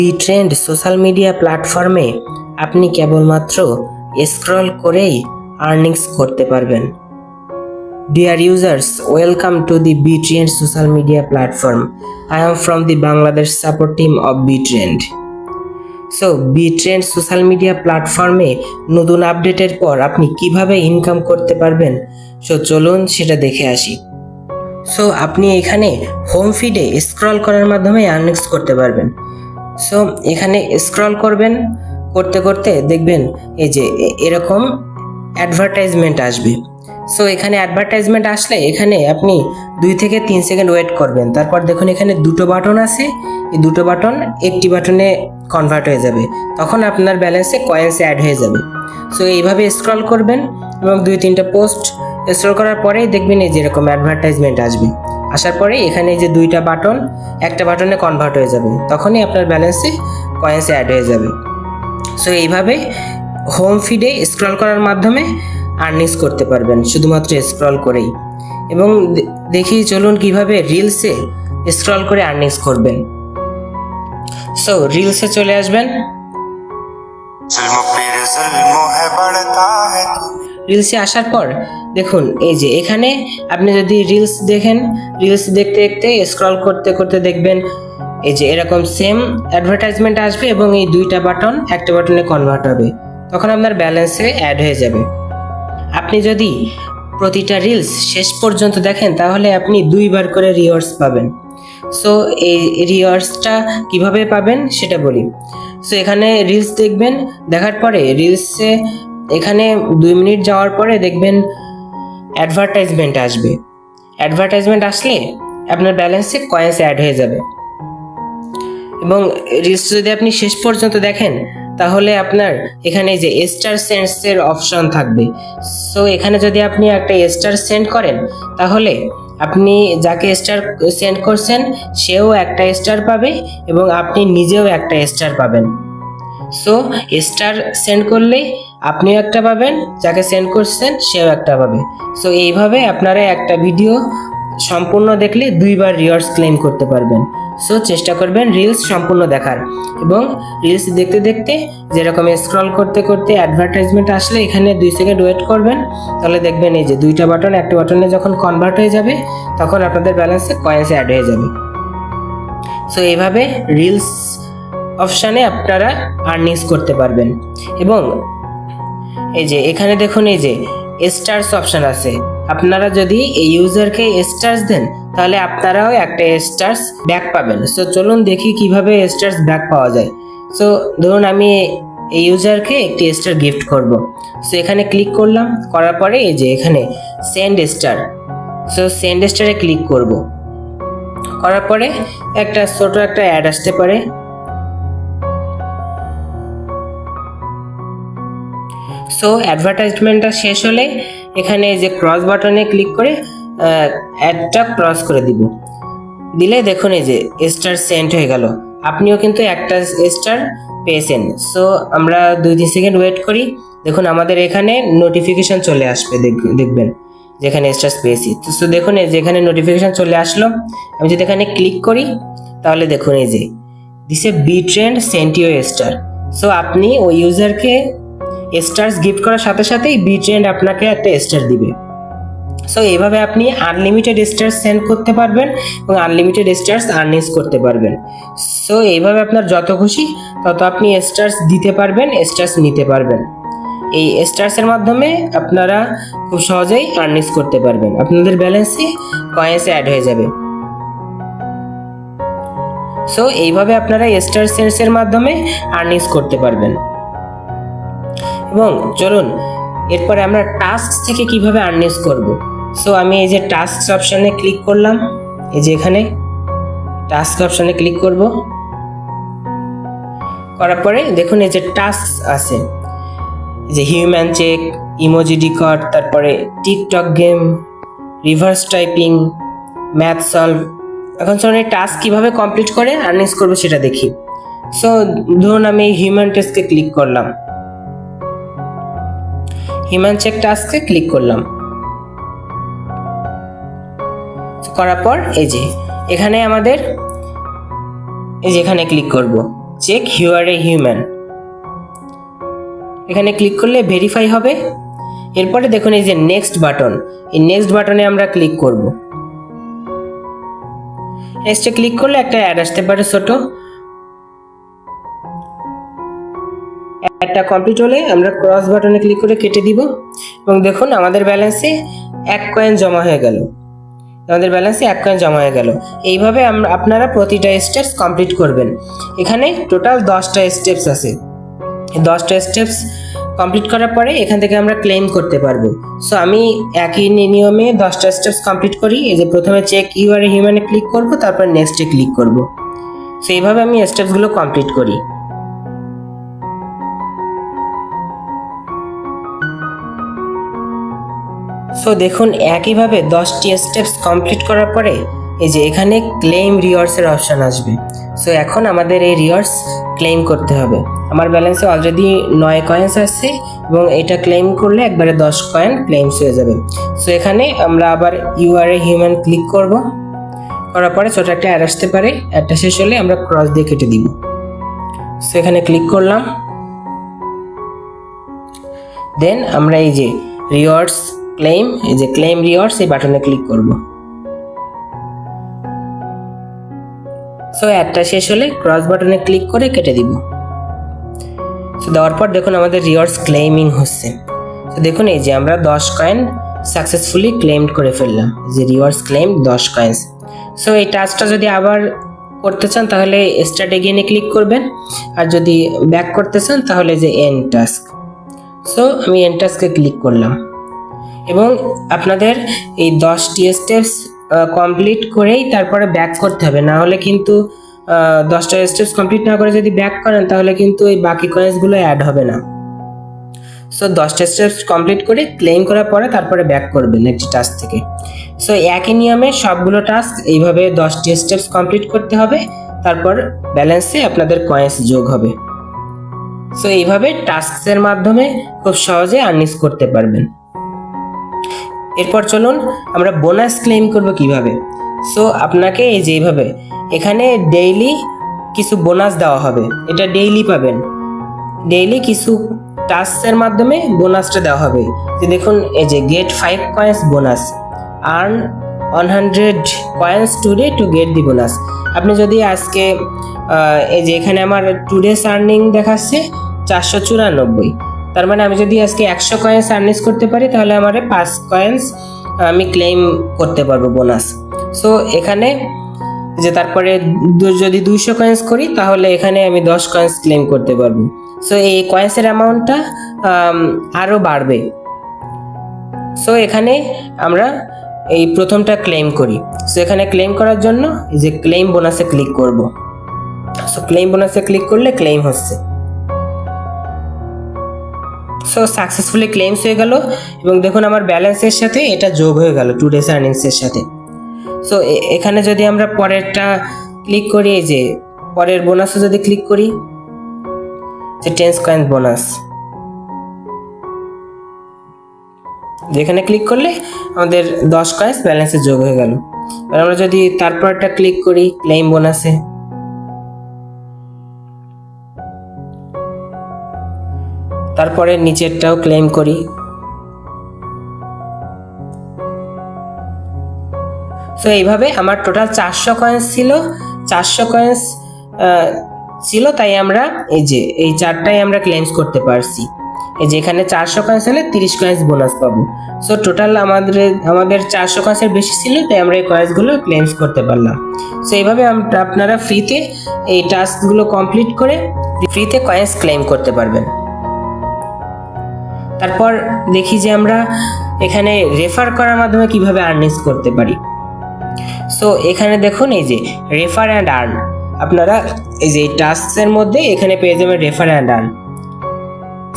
বিট্রেন্ড social media প্ল্যাটফর্মে আপনি কেবলমাত্র স্ক্রল করেই আর্নিংস করতে পারবেন। Dear users, welcome to the Btrend social media platform. I am from the Bangladesh support team of Btrend. So Btrend social media প্ল্যাটফর্মে নতুন আপডেটের পর আপনি কিভাবে ইনকাম করতে পারবেন, চলুন সেটা দেখে আসি। সো আপনি এখানে হোম ফিডে স্ক্রল করার মাধ্যমে আর্নিংস করতে পারবেন। সো এখানে স্ক্রল করবেন, করতে করতে দেখবেন এই যে এরকম অ্যাডভার্টাইজমেন্ট আসবে। সো এখানে অ্যাডভার্টাইজমেন্ট আসলে এখানে আপনি 2 থেকে 3 সেকেন্ড ওয়েট করবেন। তারপর দেখুন এখানে দুটো বাটন আছে, এই দুটো বাটন একটি বাটনে কনভার্ট হয়ে যাবে, তখন আপনার ব্যালেন্সে কয়েন্স অ্যাড হয়ে যাবে। সো এইভাবে স্ক্রল করবেন এবং 2-3টা পোস্ট স্ক্রল করার পরেই দেখবেন এই যেরকম অ্যাডভার্টাইজমেন্ট আসবে। আসার পরে এখানে যে দুইটা বাটন একটা বাটনে কনভার্ট হয়ে যাবে, তখনই আপনার ব্যালেন্সে কয়েন্স অ্যাড হয়ে যাবে। সো এইভাবে হোম ফিডে স্ক্রল করার মাধ্যমে আর্নিংস করতে পারবেন শুধুমাত্র স্ক্রল করেই। এবং দেখি চলুন কিভাবে রিলসে স্ক্রল করে আর্নিংস করবেন। সো রিলসে চলে আসবেন। রিলসে আসার পর দেখুন এই যে এখানে আপনি যদি রিলস দেখেন, রিলস দেখতে দেখতে স্ক্রল করতে করতে দেখবেন এই যে এরকম সেম অ্যাডভার্টাইজমেন্ট আসবে এবং এই দুইটা বাটন একটা বাটনে কনভার্ট হবে, তখন আপনার ব্যালেন্সে অ্যাড হয়ে যাবে। আপনি যদি প্রতিটা রিলস শেষ পর্যন্ত দেখেন তাহলে আপনি 2বার করে রিওয়ার্ডস পাবেন। সো এই রিওয়ার্ডসটা কিভাবে পাবেন সেটা বলি। সো এখানে রিলস দেখবেন, দেখার পরে রিলসে এখানে 2 মিনিট যাওয়ার পরে দেখবেন অ্যাডভার্টাইজমেন্ট আসবে। অ্যাডভার্টাইজমেন্ট আসলে আপনার ব্যালেন্সে কয়েন্স অ্যাড হয়ে যাবে। এবং রিলস যদি আপনি শেষ পর্যন্ত দেখেন তাহলে আপনার এখানে যে স্টার সেন্ডসের অপশন থাকবে। সো এখানে যদি আপনি একটা স্টার সেন্ড করেন তাহলে আপনি যাকে স্টার সেন্ড করছেন সেও একটা স্টার পাবে এবং আপনি নিজেও একটা স্টার পাবেন। সো স্টার সেন্ড করলে আপনিও একটা পাবেন, যাকে সেন্ড করছেন সেও একটা পাবে। সো এইভাবে আপনারা একটা ভিডিও সম্পূর্ণ দেখলে 2বার রিওয়ার্ডস ক্লেম করতে পারবেন। সো চেষ্টা করবেন রিলস সম্পূর্ণ দেখার, এবং রিলস দেখতে দেখতে যেরকম স্ক্রল করতে করতে অ্যাডভার্টাইজমেন্ট আসলে এখানে 2 সেকেন্ড ওয়েট করবেন, তাহলে দেখবেন এই যে দুইটা বাটন একটা বাটনে যখন কনভার্ট হয়ে যাবে তখন আপনাদের ব্যালেন্সে কয়েন্স অ্যাড হয়ে যাবে। সো এইভাবে রিলস অপশানে আপনারা আর্নিংস করতে পারবেন। এবং এই যে এখানে দেখুন এই যে স্টার্স অপশন আছে, আপনারা যদি এই ইউজারকে স্টার্স দেন তাহলে আপনারাও একটা স্টার্স ব্যাক পাবেন। সো চলুন দেখি কিভাবে স্টার্স ব্যাক পাওয়া যায়। সো ধরুন আমি এই ইউজারকে একটি স্টার গিফট করব। সো এখানে ক্লিক করলাম, করার পরে এই যে এখানে সেন্ড স্টার, সো সেন্ড স্টারে ক্লিক করব। করার পরে একটা ছোট একটা অ্যাড আসতে পারে। সো অ্যাডভার্টাইজমেন্টটা শেষ হলে এখানে যে ক্রস বাটনে ক্লিক করে অ্যাডটা ক্রস করে দিলে দেখুন এই যে স্টার সেন্ড হয়ে গেল, আপনিও কিন্তু একটা স্টার পেয়েছেন। সো আমরা 2-3 সেকেন্ড ওয়েট করি, দেখুন আমাদের এখানে নোটিফিকেশন চলে আসবে, দেখবেন যেখানে স্টার পেয়েছি। সো দেখুন এই যে এখানে নোটিফিকেশন চলে আসলো, আমি যদি এখানে ক্লিক করি তাহলে দেখুন এই যে দিছে বিট্রেন্ড সেন্ট ইউ স্টার। সো আপনি ওই ইউজারকে স্টার্স গিফট করার সাথে সাথেই বিট্রেন্ড আপনাকে একটা স্টার দিবে। সো এইভাবে আপনি আনলিমিটেড স্টার্স সেন্ড করতে পারবেন এবং আনলিমিটেড স্টার্স আর্নিংস করতে পারবেন। সো এইভাবে আপনার যত খুশি তত আপনি স্টার্স দিতে পারবেন, স্টার্স নিতে পারবেন। এই স্টার্সের মাধ্যমে আপনারা খুব সহজেই আর্নিংস করতে পারবেন, আপনাদের ব্যালেন্সে কয়েন্স অ্যাড হয়ে যাবে। সো এইভাবে আপনারা স্টার সেন্ডসের মাধ্যমে আর্নিংস করতে পারবেন। এবং চলুন এরপরে আমরা টাস্ক থেকে কিভাবে আর্নিংস করব। সো আমি এই যে টাস্ক অপশানে ক্লিক করলাম, এই যে এখানে টাস্ক অপশানে ক্লিক করব। করার পরে দেখুন এই যে টাস্ক আছে, এই যে হিউম্যান চেক, ইমোজি ডিকড, তারপরে TikTok game, reverse typing, math solve. এখন চলুন এই টাস্ক কীভাবে কমপ্লিট করে আর্নিংস করবো সেটা দেখি। সো ধরুন আমি হিউম্যান টেস্টকে ক্লিক করলাম, হিউম্যান চেক টাস্কে ক্লিক করলাম। করার পর এই যে এখানে আমাদের এই যে এখানে ক্লিক করব। Check you are a human, এখানে ক্লিক করলে ভেরিফাই হবে। এরপরে দেখুন এই যে নেক্সট বাটন, এই নেক্সট বাটনে আমরা ক্লিক করব। নেক্সটে ক্লিক করলে একটা অ্যাড আসতে পারে ছোট, অ্যাডটা কমপ্লিট হলে আমরা ক্রস বাটনে ক্লিক করে কেটে দিব এবং দেখুন আমাদের ব্যালেন্সে 1 কয়েন জমা হয়ে গেল, আমাদের ব্যালেন্সে 1 কয়েন জমা হয়ে গেল। এইভাবে আপনারা প্রতিটা স্টেপস কমপ্লিট করবেন। এখানে টোটাল 10টা স্টেপস আছে, এই 10টা স্টেপস কমপ্লিট করার পরে এখান থেকে আমরা ক্লেম করতে পারবো। সো আমি একই নিয়মে 10টা স্টেপস কমপ্লিট করি। এই যে প্রথমে চেক ইউ আর এ হিউম্যানে ক্লিক করব, তারপর নেক্সটে ক্লিক করব। সো এইভাবে আমি স্টেপসগুলো কমপ্লিট করি। সো দেখুন একইভাবে 10টি স্টেপস কমপ্লিট করার পরে এই যে এখানে ক্লেম রিওয়ার্ডসের অপশান আসবে। সো এখন আমাদের এই রিওয়ার্ডস ক্লেম করতে হবে। আমার ব্যালেন্সে অলরেডি 9 কয়েন্স আছে এবং এটা ক্লেম করলে একবারে 10 কয়েন ক্লেমস হয়ে যাবে। সো এখানে আমরা আবার you are a human click করব, করার পরে ছোট একটা অ্যাড আসতে পারে, অ্যাডটা শেষ হলে আমরা ক্রস দিয়ে কেটে দিব। সো এখানে ক্লিক করলাম, দেন আমরা এই যে রিওয়ার্ডস ক্লেম, এই যে ক্লেম রিওয়ার্ডস এই বাটনে ক্লিক করব। সো অ্যাডটা শেষ হলে ক্রস বাটনে ক্লিক করে কেটে দিব। সো দেওয়ার পর দেখুন আমাদের রিওয়ার্ডস ক্লেমিং হচ্ছে। তো দেখুন এই যে আমরা 10 কয়েন সাকসেসফুলি ক্লেমড করে ফেললাম, যে রিওয়ার্ডস ক্লেম 10 কয়েন্স। সো এই টাস্কটা যদি আবার করতে চান তাহলে স্টার্ট এগেইনে ক্লিক করবেন, আর যদি ব্যাক করতে চান তাহলে যে এন্ড টাস্ক। সো আমি এন্ড টাস্কে ক্লিক করলাম এবং আপনাদের এই 10টি স্টেপস কমপ্লিট করেই তারপরে ব্যাক করতে হবে, না হলে কিন্তু 10টা স্টেপস কমপ্লিট না করে যদি ব্যাক করেন তাহলে কিন্তু এই বাকি কয়েন্সগুলো অ্যাড হবে না। সো 10টা স্টেপস কমপ্লিট করে ক্লেম করার পরে তারপরে ব্যাক করবেন একটি টাস্ক থেকে। সো একই নিয়মে সবগুলো টাস্ক এইভাবে 10টি স্টেপস কমপ্লিট করতে হবে, তারপর ব্যালেন্সে আপনাদের কয়েন্স যোগ হবে। সো এইভাবে টাস্কের মাধ্যমে খুব সহজে আর্নিং করতে পারবেন। এরপর চলুন আমরা বোনাস ক্লেম করব কিভাবে। সো আপনাকে এই যে এইভাবে এখানে ডেইলি কিছু বোনাস দেওয়া হবে, এটা ডেইলি পাবেন, ডেইলি কিছু টাস্কের মাধ্যমে বোনাসটা দেওয়া হবে। যে দেখুন এই যে get 5 coins bonus, earn 100 coins today to get the bonus. আপনি যদি আজকে এই যে এখানে আমার টুডেস আর্নিং দেখাচ্ছে 494, তার মানে আমি যদি আজকে 100 কয়েন্স আর্নিং করতে পারি তাহলে আমার 5 কয়েন্স আমি ক্লেম করতে পারবো বোনাস। সো এখানে যে তারপরে যদি 200 কয়েন্স করি তাহলে এখানে আমি 10 কয়েন্স ক্লেম করতে পারবো। সো এই কয়েন্সের অ্যামাউন্টটা আরও বাড়বে। সো এখানে আমরা এই প্রথমটা ক্লেম করি। সো এখানে ক্লেম করার জন্য এই যে ক্লেম বোনাসে ক্লিক করব। সো ক্লেম বোনাসে ক্লিক করলে ক্লেম হচ্ছে। সো সাকসেসফুলি ক্লেমস হয়ে গেল এবং দেখুন আমার ব্যালেন্সের সাথে এটা যোগ হয়ে গেল টুডেস আর্নিংসের সাথে। সো এখানে যদি আমরা পরেরটা ক্লিক করি, এই যে পরের বোনাসে যদি ক্লিক করি যে 10 কয়েন বোনাস, যেখানে ক্লিক করলে আমাদের 10 কয়েন্স ব্যালেন্সে যোগ হয়ে গেল। আর আমরা যদি তারপরটা ক্লিক করি ক্লেম বোনাসে, তারপরে নিচেরটাও ক্লেম করি। সো এইভাবে আমার টোটাল 400 কয়েন্স ছিল, 400 কয়েন্স ছিল, তাই আমরা এই যে এই চারটাই আমরা ক্লেমস করতে পারছি। এই যে এখানে 400 কয়েন্স হলে 30 কয়েন্স বোনাস পাবো। সো টোটাল আমাদের 400 কয়েন্সের বেশি ছিল, তাই আমরা এই কয়েন্সগুলো ক্লেমস করতে পারলাম। সো এইভাবে আপনারা ফ্রিতে এই টাস্কগুলো কমপ্লিট করে ফ্রিতে কয়েন্স ক্লেম করতে পারবেন। তারপর দেখি যে আমরা এখানে রেফার করার মাধ্যমে কিভাবে আর্নিংস করতে পারি। সো এখানে দেখুন এই যে রেফার অ্যান্ড আর্ন, আপনারা এই যে টাস্কের মধ্যে এখানে পেয়ে যাবেন রেফার অ্যান্ড আর্ন।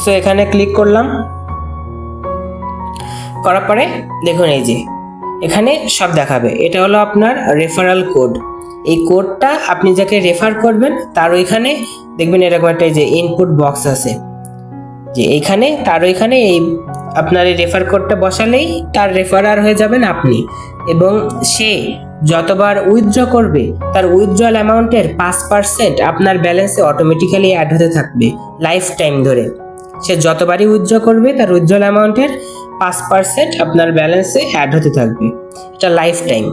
সো এখানে ক্লিক করলাম, করার পরে দেখুন এই যে এখানে সব দেখাবে। এটা হলো আপনার রেফারাল কোড। এই কোডটা আপনি যাকে রেফার করবেন তার ওইখানে দেখবেন এরকম একটা এই যে ইনপুট বক্স আছে, যে এইখানে তার ওইখানে এই আপনার এই রেফার কোডটা বসালেই তার রেফারার হয়ে যাবেন আপনি, এবং সে যতবার উইথড্র করবে তার উইথড্রল অ্যামাউন্টের 5% আপনার ব্যালেন্সে অটোমেটিক্যালি অ্যাড হতে থাকবে লাইফ টাইম ধরে। সে যতবারই উইথড্র করবে তার উইথড্রল অ্যামাউন্টের 5% আপনার ব্যালেন্সে অ্যাড হতে থাকবে, এটা লাইফ টাইম।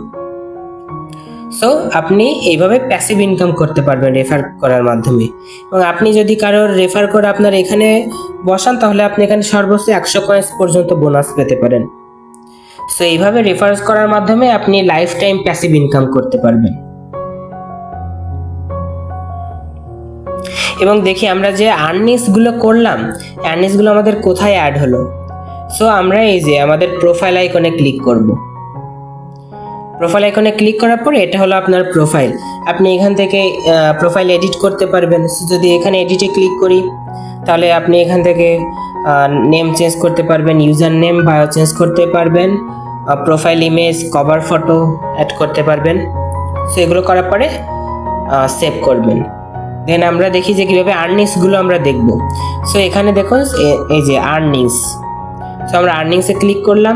সো আপনি এইভাবে প্যাসিভ ইনকাম করতে পারবেন রেফার করার মাধ্যমে। এবং আপনি যদি কারোর রেফার করে আপনার এখানে বসান তাহলে আপনি এখানে সর্বোচ্চ 100 কয়েন্স পর্যন্ত বোনাস পেতে পারেন। সো এইভাবে রেফারেন্স করার মাধ্যমে আপনি লাইফ টাইম প্যাসিভ ইনকাম করতে পারবেন। এবং দেখি আমরা যে আর্নিংসগুলো করলাম, আর্নিংসগুলো আমাদের কোথায় অ্যাড হলো। সো আমরা এই যে আমাদের প্রোফাইল আইকনে ক্লিক করব। প্রোফাইল আইকনে ক্লিক করার পরে এটা হলো আপনার প্রোফাইল। আপনি এখান থেকে প্রোফাইল এডিট করতে পারবেন। যদি এখানে এডিটে ক্লিক করি তাহলে আপনি এখান থেকে নেম চেঞ্জ করতে পারবেন, ইউজার নেম, বায়ো চেঞ্জ করতে পারবেন, profile image, cover photo add করতে পারবেন। সো এগুলো করার পরে সেভ করবেন। দেন আমরা দেখি যে কীভাবে আর্নিংসগুলো আমরা দেখব। সো এখানে দেখুন এই যে আর্নিংস। সো আমরা আর্নিংসে ক্লিক করলাম,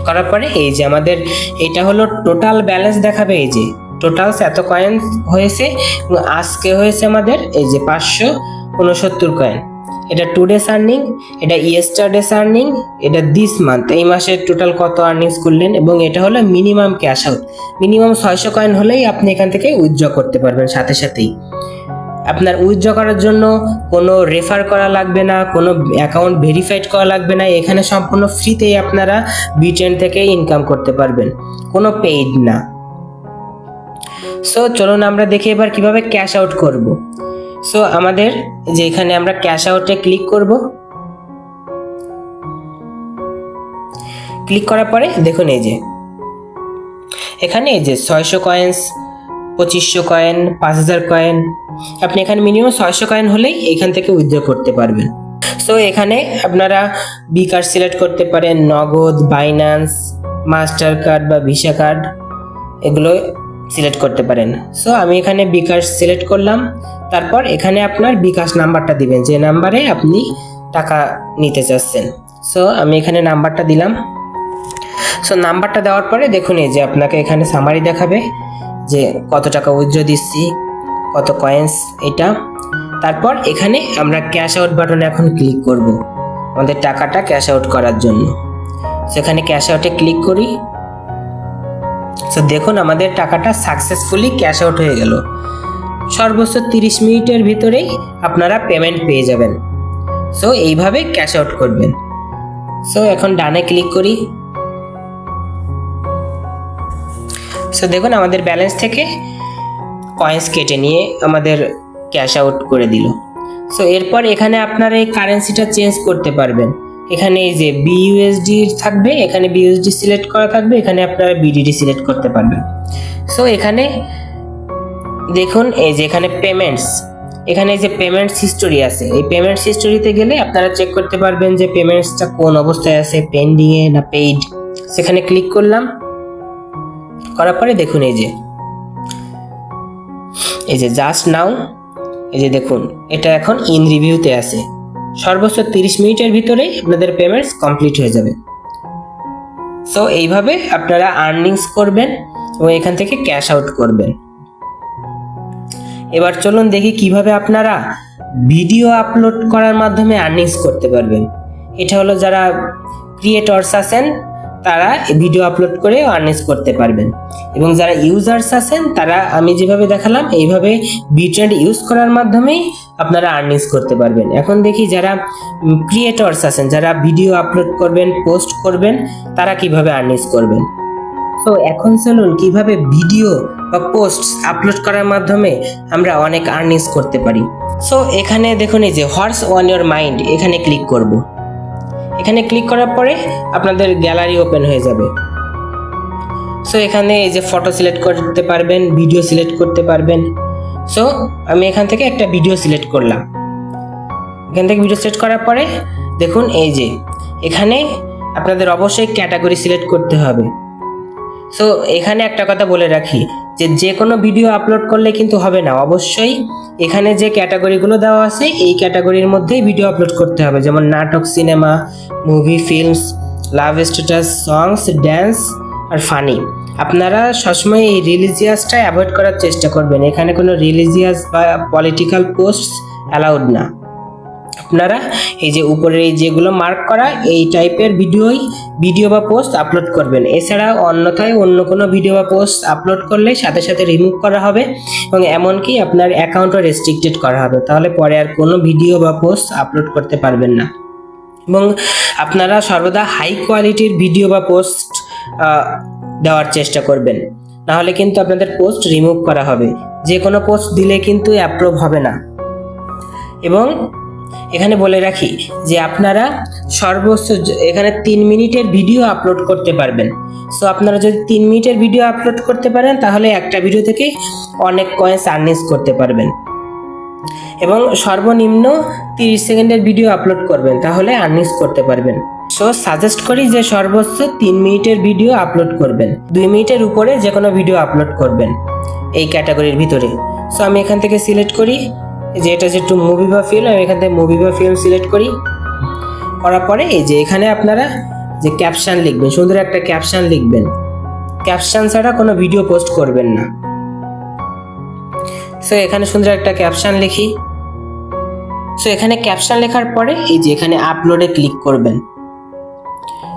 করার পরে এই যে আমাদের এটা হলো টোটাল ব্যালেন্স দেখাবে। এই যে টোটাল এত কয়েন হয়েছে এবং আজকে হয়েছে আমাদের এই যে 569 কয়েন। এটা টুডেস আর্নিং, এটা ইয়েস্টারডেস আর্নিং, এটা দিস মান্থ, এই মাসের টোটাল কত আর্নিংস করলেন। এবং এটা হলো minimum cash out. Minimum 600 coin হলেই আপনি এখান থেকে উইথড্র করতে পারবেন সাথে সাথেই। আপনার উইথড্র করার জন্য কোনো রেফার করা লাগবে না, কোনো অ্যাকাউন্ট ভেরিফাইড করা লাগবে না। এখানে সম্পূর্ণ ফ্রিতেই আপনারা বিটেন থেকে ইনকাম করতে পারবেন, কোনো পেইড না। সো চলুন আমরা দেখি এবার কিভাবে ক্যাশ আউট করব। সো আমাদের যে এখানে আমরা ক্যাশ আউটে ক্লিক করব। ক্লিক করার পরে দেখুন এই যে এখানে এই যে 600 কয়েন্স, 2500 কয়েন, 5000 কয়েন, আপনি এখানে মিনিমাম 600 কয়েন হলেই এখান থেকে উইথড্র করতে পারবেন। সো এখানে আপনারা বিকাশ সিলেক্ট করতে পারেন, নগদ, বাইন্যান্স, মাস্টার কার্ড বা ভিসা কার্ড এগুলো সিলেক্ট করতে পারেন। সো আমি এখানে বিকাশ সিলেক্ট করলাম। তারপর এখানে আপনার বিকাশ নাম্বারটা দিবেন, যে নাম্বারে আপনি টাকা নিতে চাচ্ছেন। সো আমি এখানে নাম্বারটা দিলাম। সো নাম্বারটা দেওয়ার পরে দেখুন এই যে আপনাকে এখানে সামারি দেখাবে যে কত টাকা উইথড্র দিচ্ছি, কত কয়েন্স এটা। তারপর এখানে আমরা ক্যাশ আউট বাটনে এখন ক্লিক করব আমাদের টাকাটা ক্যাশ আউট করার জন্য। সেখানে ক্যাশ আউটে ক্লিক করি। সো দেখুন আমাদের টাকাটা সাকসেসফুলি ক্যাশ আউট হয়ে গেল। সর্বোচ্চ 30 মিনিটের ভিতরেই আপনারা পেমেন্ট পেয়ে যাবেন। সো এইভাবে ক্যাশ আউট করবেন। সো এখন ডানে ক্লিক করি। সো দেখুন আমাদের ব্যালেন্স থেকে কয়েন্স কেটে নিয়ে আমাদের ক্যাশ আউট করে দিল। সো এরপর এখানে আপনারা এই কারেন্সিটা চেঞ্জ করতে পারবেন। এখানে এই যে বিইউএসডি থাকবে, এখানে বিইউএসডি সিলেক্ট করা থাকবে, এখানে আপনারা বিডিডি সিলেক্ট করতে পারবেন। সো এখানে দেখুন এই যে এখানে পেমেন্টস, এখানে যে পেমেন্টস হিস্টোরি আছে, এই পেমেন্টস হিস্টোরিতে গেলে আপনারা চেক করতে পারবেন যে পেমেন্টসটা কোন অবস্থায় আছে, পেন্ডিংয়ে না পেইড। সেখানে ক্লিক করলাম, করার পরে দেখুন এই যে জাস্ট নাও, এই যে দেখুন এটা এখন ইন রিভিউতে আছে। সর্বোচ্চ 30 মিনিটের ভিতরেই আপনাদের পেমেন্টস কমপ্লিট হয়ে যাবে। সো এইভাবে আপনারা আর্নিংস করবেন এবং এখান থেকে ক্যাশ আউট করবেন। এবার চলুন দেখি কিভাবে আপনারা ভিডিও আপলোড করার মাধ্যমে আর্নিংস করতে পারবেন। এটা হলো যারা ক্রিয়েটরস আছেন তারা ভিডিও আপলোড করে আর্নিংস করতে পারবেন, এবং যারা ইউজার্স আছেন তারা আমি যেভাবে দেখালাম এইভাবে বিট্রেন্ড ইউজ করার মাধ্যমেই আপনারা আর্নিংস করতে পারবেন। এখন দেখি যারা ক্রিয়েটরস আছেন, যারা ভিডিও আপলোড করবেন, পোস্ট করবেন, তারা কিভাবে আর্নিংস করবেন। সো এখন চলুন কিভাবে ভিডিও বা পোস্ট আপলোড করার মাধ্যমে আমরা অনেক আর্নিংস করতে পারি। সো এখানে দেখুন এই যে হোয়াটস অন ইওর মাইন্ড, এখানে ক্লিক করব। এখানে ক্লিক করার পরে আপনাদের গ্যালারি ওপেন হয়ে যাবে। সো এখানে এই যে ফটো সিলেক্ট করতে পারবেন, ভিডিও সিলেক্ট করতে পারবেন। সো আমি এখান থেকে একটা ভিডিও সিলেক্ট করলাম। এখান থেকে ভিডিও সিলেক্ট করার পরে দেখুন এই যে এখানে আপনাদের অবশ্যই ক্যাটাগরি সিলেক্ট করতে হবে। সো এখানে একটা কথা বলে রাখি যে কোনো ভিডিও আপলোড করলে কিন্তু হবে না, অবশ্যই এখানে যে ক্যাটাগরিগুলো দেওয়া আছে এই ক্যাটাগরির মধ্যেই ভিডিও আপলোড করতে হবে। যেমন নাটক, সিনেমা, মুভি, ফিল্মস, লাভ স্ট্যাটাস, সংস, ড্যান্স, আর ফানি। আপনারা সবসময় এই রিলিজিয়াসটা অ্যাভয়েড করার চেষ্টা করবেন। এখানে কোনো রিলিজিয়াস বা পলিটিক্যাল পোস্ট অ্যালাউড না। আপনারা এই যে উপরে যেগুলো মার্ক করা এই টাইপের ভিডিও বা পোস্ট আপলোড করবেন। এছাড়া অন্যথায় অন্য কোনো ভিডিও বা পোস্ট আপলোড করলে সাথে সাথে রিমুভ করা হবে এবং এমনকি আপনার অ্যাকাউন্টও রেস্ট্রিক্টেড করা হবে। তাহলে পরে আর কোনো ভিডিও বা পোস্ট আপলোড করতে পারবেন না। এবং আপনারা সর্বদা হাই কোয়ালিটির ভিডিও বা পোস্ট দেওয়ার চেষ্টা করবেন, নাহলে কিন্তু আপনাদের পোস্ট রিমুভ করা হবে। যে কোনো পোস্ট দিলে কিন্তু অ্যাপ্রুভ হবে না। এবং এখানে বলে রাখি যে আপনারা সর্বোচ্চ এখানে 3 মিনিটের ভিডিও আপলোড করতে পারবেন। সো আপনারা যদি 3 মিনিটের ভিডিও আপলোড করতে পারেন তাহলে একটা ভিডিও থেকে অনেক কয়েন্স আর্নিং করতে পারবেন। এবং সর্বনিম্ন 30 সেকেন্ডের ভিডিও আপলোড করবেন, তাহলে আর্নিং করতে পারবেন। সো সাজেস্ট করি যে সর্বোচ্চ 3 মিনিটের ভিডিও আপলোড করবেন, 2 মিনিটের উপরে যে কোনো ভিডিও আপলোড করবেন এই ক্যাটাগরির ভিতরে। সো আমি এখান থেকে সিলেক্ট করি যে এটা যেহেতু মুভি বা ফিল্ম, আমি এখান থেকে মুভি বা ফিল্ম সিলেক্ট করি। করার পরে এই যে এখানে আপনারা যে ক্যাপশন লিখবেন, সুন্দর একটা ক্যাপশন লিখবেন। ক্যাপশন ছাড়া কোনো ভিডিও পোস্ট করবেন না। সো এখানে সুন্দর একটা ক্যাপশন লিখি। সো এখানে ক্যাপশন লেখার পরে এই যে এখানে আপলোডে ক্লিক করবেন।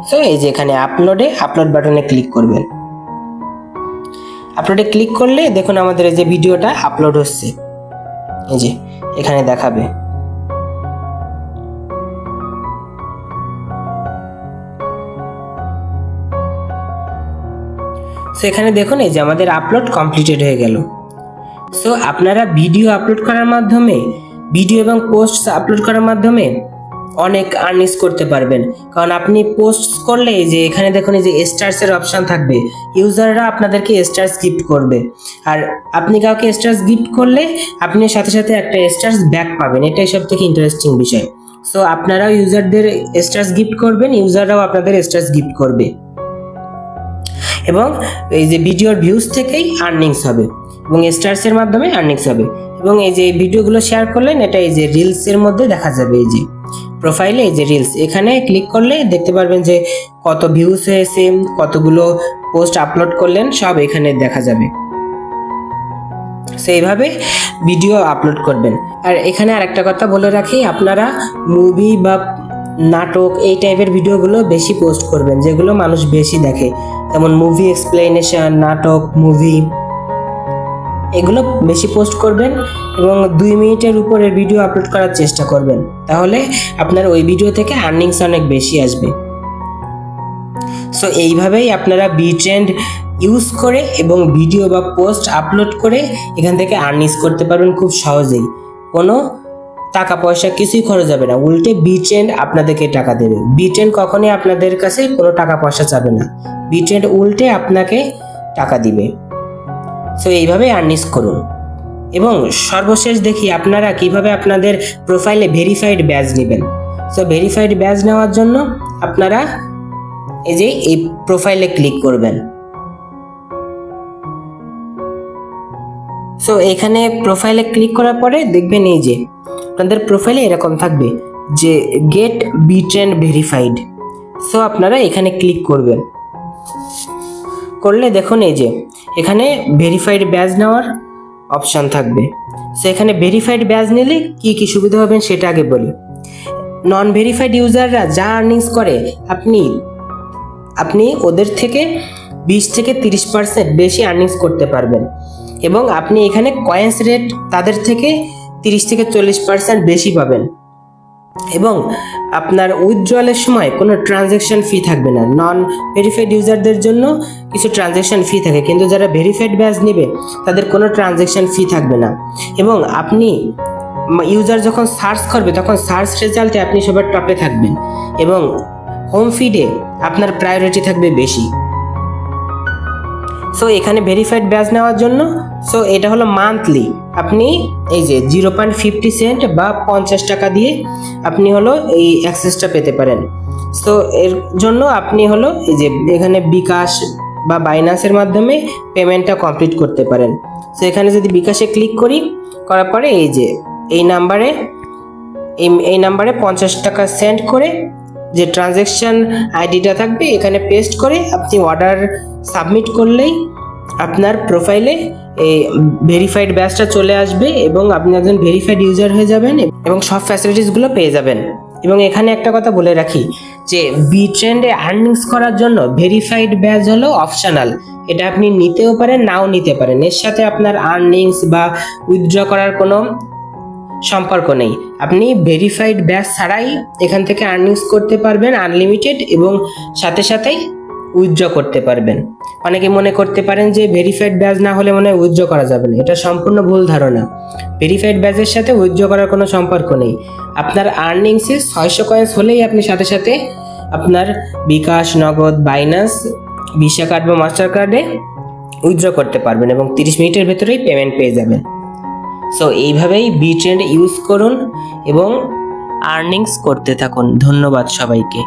সো এই যে এখানে আপলোড বাটনে ক্লিক করবেন। আপলোডে ক্লিক করলে দেখুন আমাদের এই যে ভিডিওটা আপলোড হচ্ছে, এই যে এখানে দেখাবে। সো এখানে দেখুন এই যে আমাদের আপলোড কমপ্লিটেড হয়ে গেল। সো আপনারা ভিডিও আপলোড করার মাধ্যমে, ভিডিও এবং পোস্ট আপলোড করার মাধ্যমে অনেক আর্নিং করতে পারবেন। কারণ আপনি পোস্ট করলে যে এখানে দেখুন এই যে স্টারসের অপশন থাকবে, ইউজাররা আপনাদেরকে স্টারস গিফট করবে। আর আপনি কাউকে স্টারস গিফট করলে আপনি সাথে সাথে একটা স্টারস ব্যাক পাবেন। এটাই সব থেকে ইন্টারেস্টিং বিষয়। সো আপনারাও ইউজারদের স্টারস গিফট করবেন, ইউজাররাও আপনাদের স্টারস গিফট করবে। এবং এই যে ভিডিওর ভিউজ থেকেই আর্নিংস হবে এবং স্টারসের মাধ্যমে আর্নিংস হবে। এবং এই যে ভিডিওগুলো শেয়ার করলেন, এটা এই যে রিলসের মধ্যে দেখা যাবে। এই যে প্রোফাইলে এই যে রিলস, এখানে ক্লিক করলে দেখতে পারবেন যে কত ভিউজ হয়েছে, কতগুলো পোস্ট আপলোড করলেন, সব এখানে দেখা যাবে। সেইভাবে ভিডিও আপলোড করবেন। আর এখানে আরেকটা কথা বলে রাখি, আপনারা মুভি বা নাটক এই টাইপের ভিডিওগুলো বেশি পোস্ট করবেন, যেগুলো মানুষ বেশি দেখে। যেমন মুভি এক্সপ্লেনেশন, নাটক, মুভি, এগুলো বেশি পোস্ট করবেন এবং 2 মিনিটের উপরের ভিডিও আপলোড করার চেষ্টা করবেন। তাহলে আপনার ওই ভিডিও থেকে আর্নিংস অনেক বেশি আসবে। সো এইভাবেই আপনারা বিট্রেন্ড ইউজ করে এবং ভিডিও বা পোস্ট আপলোড করে এখান থেকে আর্নিংস করতে পারবেন খুব সহজেই। কোনো টাকা পয়সা কিছুই খরচ যাবে না, উল্টে বিট্রেন্ড আপনাদেরকে টাকা দেবে। বিট্রেন্ড কখনোই আপনাদের কাছে কোনো টাকা পয়সা চাবে না, বিট্রেন্ড উল্টে আপনাকে টাকা দিবে। সো এইভাবে আর্নিংস করুন। এবং সর্বশেষ দেখি আপনারা কিভাবে আপনাদের প্রোফাইলে ভেরিফাইড ব্যাজ নেবেন। সো ভেরিফাইড ব্যাজ নেওয়ার জন্য আপনারা এই যে এই প্রোফাইলে ক্লিক করবেন। সো এখানে প্রোফাইলে ক্লিক করার পরে দেখবেন এই যে আপনাদের প্রোফাইলে এরকম থাকবে যে গেট বিট্রেন্ড ভেরিফাইড। সো আপনারা এখানে ক্লিক করবেন। করলে দেখুন এই যে এখানে ভেরিফাইড ব্যাজ নেওয়ার অপশান থাকবে। সো এখানে ভেরিফাইড ব্যাজ নিলে কি কি সুবিধা হবেন সেটা আগে বলি। নন ভেরিফাইড ইউজাররা যা আর্নিংস করে আপনি ওদের থেকে 20 থেকে 30% বেশি আর্নিংস করতে পারবেন। এবং আপনি এখানে কয়েন্স রেট তাদের থেকে 30 থেকে 40% বেশি পাবেন। এবং আপনার উইথড্রয়ালের সময় কোনো ট্রানজ্যাকশন ফি থাকবে না। নন ভেরিফাইড ইউজারদের জন্য কিছু ট্রানজ্যাকশন ফি থাকে, কিন্তু যারা ভেরিফাইড ব্যাজ নেবে তাদের কোনো ট্রানজ্যাকশন ফি থাকবে না। এবং আপনি ইউজার যখন সার্চ করবে তখন সার্চ রেজাল্টে আপনি সবার টপে থাকবেন এবং হোম ফিডে আপনার প্রায়োরিটি থাকবে বেশি। সো এখানে ভেরিফাইড ব্যাজ নেওয়ার জন্য এটা হলো মান্থলি, আপনি এই যে 0.50 সেন্ট বা 50 টাকা দিয়ে আপনি হলো এই অ্যাক্সেসটা পেতে পারেন। সো এর জন্য আপনি হলো এই যে এখানে বিকাশ বা বাইন্যান্সের মাধ্যমে পেমেন্টটা কমপ্লিট করতে পারেন। সো এখানে যদি বিকাশে ক্লিক করার পরে এই যে এই নাম্বারে 50 টাকা সেন্ড করে যে ট্রানজ্যাকশন আইডিটা থাকবে এখানে পেস্ট করে আপনি অর্ডার সাবমিট করলেই আপনার প্রোফাইলে এই ভেরিফাইড ব্যাচটা চলে আসবে এবং আপনি একজন ভেরিফাইড ইউজার হয়ে যাবেন এবং সব ফ্যাসিলিটিসগুলো পেয়ে যাবেন। এবং এখানে একটা কথা বলে রাখি যে বিট্রেন্ডে আর্নিংস করার জন্য ভেরিফাইড ব্যাচ হলো অপশনাল, এটা আপনি নিতেও পারেন নাও নিতে পারেন, এর সাথে আপনার আর্নিংস বা উইথড্র করার কোনো সম্পর্ক নেই। আপনি ভেরিফাইড ব্যাচ ছাড়াই এখান থেকে আর্নিংস করতে পারবেন আনলিমিটেড এবং সাথে সাথেই উইথড্র করতে পারবেন। অনেকে মনে করতে পারেন যে ভেরিফাইড ব্যাচ না হলে মনে হয় উইথড্র করা যাবে না, এটা সম্পূর্ণ ভুল ধারণা। ভেরিফাইড ব্যাচের সাথে উইথড্র করার কোনো সম্পর্ক নেই। আপনার আর্নিংসে 600 কয়েন্স হলেই আপনি সাথে সাথে আপনার বিকাশ, নগদ, বাইন্যান্স, ভিসা কার্ড বা মাস্টার কার্ডে উইথড্র করতে পারবেন এবং 30 মিনিটের ভেতরেই পেমেন্ট পেয়ে যাবেন। সো এইভাবেই বিট্রেন্ড ইউজ করুন এবং আর্নিংস করতে থাকুন। ধন্যবাদ সবাইকে।